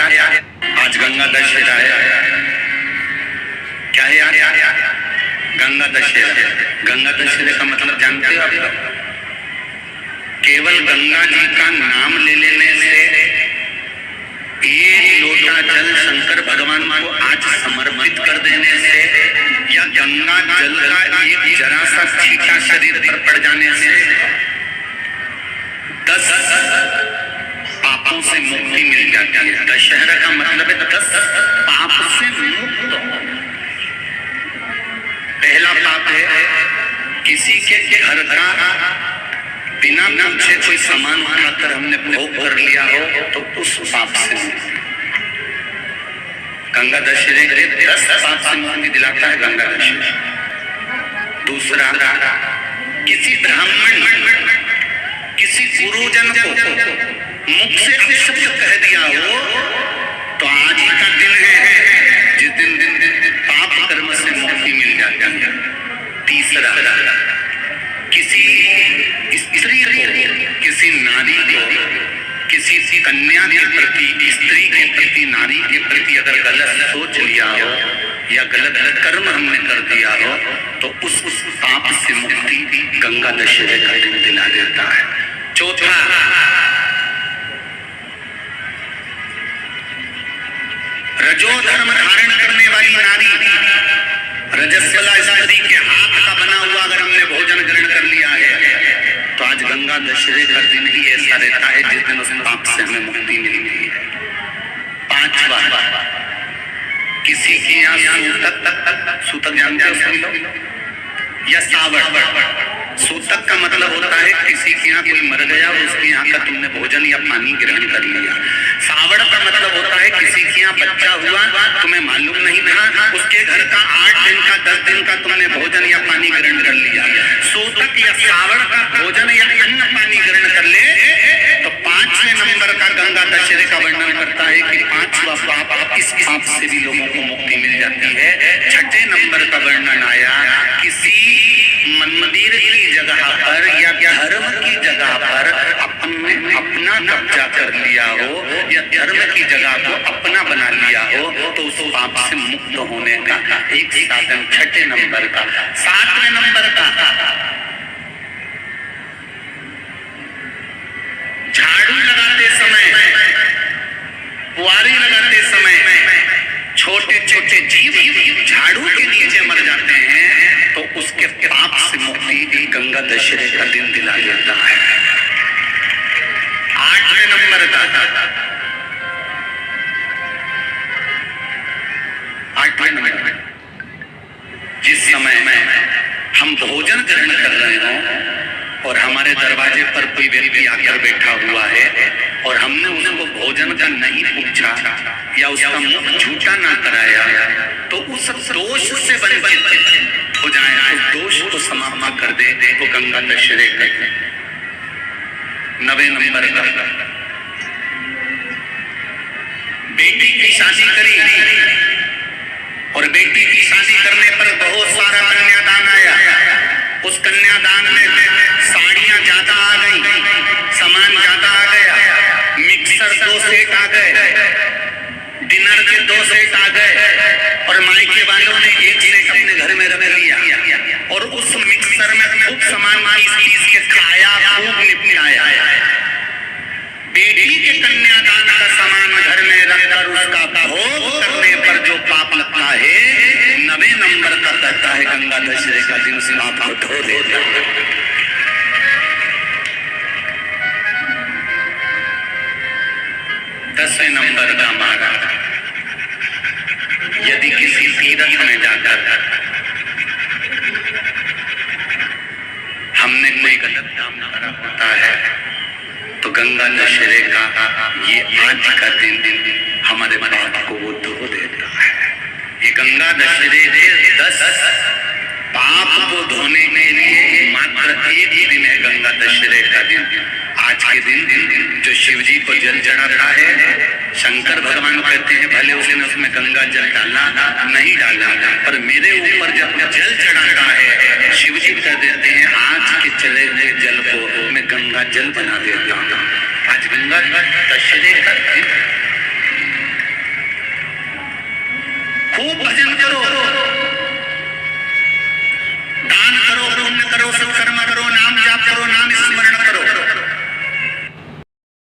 आज गंगा दशहरा है। क्या है यार? गंगा दशहरा। गंगा दशहरे का मतलब जानते हो आप लोग? केवल गंगा जी का नाम ले लेने से एक लोटा जल शंकर भगवान को आज समर्पित कर देने से या गंगा जल का एक जरा सा छींटा शरीर पर पड़ जाने से 10 पापों से मुक्ति मिल जाती है। दशहरा का मतलब है 10 पाप से मुक्त। पहला पाप है किसी के घर का बिना पूछे कोई सामान उठाकर हमने भोग कर लिया हो तो उस पाप से गंगा दशहरे 10 पाप से मुक्ति दिलाता है गंगा दशहरा। दूसरा, किसी ब्राह्मण किसी गुरुजन को मुख से अपशब्द कह दिया हो तो आज ही का दिन है जिस दिन पाप कर्म से मुक्ति मिल जाती है। तीसरा, किसी स्त्री को, किसी नारी को, किसी कन्या के प्रति, स्त्री के प्रति, नारी के प्रति अगर गलत सोच लिया हो या गलत कर्म हमने कर दिया हो तो उस पाप से मुक्ति गंगा दशहरे का दिन दिला देता है। चौथा, रजो धर्म धारण करने वाली नारी, रजस्वला स्त्री के हाथ का बना हुआ अगर हमने भोजन ग्रहण कर लिया है तो आज गंगा दशहरे का दिन ही ऐसा रहता है जिस दिन उस पाप से हमें मुक्ति मिलती है। पांचवा, किसी के यहाँ सूतक जानते हो या सावड़। सूतक का मतलब होता है किसी के यहाँ कोई मर गया उसके यहाँ का तुमने भोजन या पानी ग्रहण कर लिया। सावड़ का मतलब होता है किसी के यहाँ बच्चा हुआ तुम्हें मालूम नहीं था, उसके घर का 8 दिन का 10 दिन का तुमने भोजन या पानी ग्रहण कर लिया। सूतक या सावड़ का भोजन या अन्न पानी ग्रहण कर ले तो 5वें नंबर का गंगा दशहरे का वर्णन करता है कि 5वां पाप, इस पाप से भी लोगों को मुक्ति मिल जाती है। 6ठे नंबर का वर्णन आया किसी मंदिर की जगह पर या धर्म की जगह पर अपना कब्जा कर लिया हो या धर्म की जगह को अपना बना लिया हो तो उस पाप से मुक्त होने का एक साधन 6ठे नंबर का। 7वें नंबर का, झाड़ू लगाते समय, पुआरी लगाते समय छोटे छोटे जीव झाड़ू के नीचे मर जाते हैं तो उसके पाप से मुक्ति गंगा दशहरे का दिन दिला देता है। 8वें नंबर का, 8वें नंबर, जिस समय हम भोजन ग्रहण कर रहे हों और हमारे दरवाजे पर कोई व्यक्ति आकर बैठा हुआ है और हमने उसको भोजन का नहीं पूछा या उसका मुंह झूठा ना कराया तो उस दोष से वंचित हो जाए, उस दोष को समाप्त कर दे तो गंगा दशहरे का। 9वें नंबर का, बेटी की शादी करी और बेटी की शादी करने पर बहुत सारा कन्यादान आया। उस कन्यादान में साड़ियां ज्यादा आ गई, सामान ज्यादा आ गया, मिक्सर 2 सेट आ गए, डिनर के 2 सेट आ गए और मायके वालों ने 1 सेट अपने घर में रख लिया और उस मिक्सर में खूब सामान पीस के खाया, खूब निपटाया। बेटी के कन्यादान का सामान घर में रखकर उसका भोग करने पर जो पाप लगता है 9वें नंबर का कहता है गंगा दशहरे का दिन उस पाप को धो देता है। 10वें नंबर का मारा, यदि किसी तीर्थ में जाकर हमने कोई गलत काम करा होता है तो गंगा दशहरे का ये आज का दिन हमारे पाप को वो धो देता है। ये गंगा दशहरे के 10 पाप को धोने के लिए मात्र एक ही दिन है गंगा दशहरे का दिन। आज के दिन जो शिव जी को जल चढ़ाता है, शंकर भगवान कहते हैं भले उसने उसमें गंगा जल डाला नहीं डाला पर मेरे ऊपर जब जल चढ़ाता है शिव जी कह देते हैं आज के चले हुए जल को मैं गंगा जल बना देता हूँ। आज गंगा दशहरे का दिन खूब भजन करो,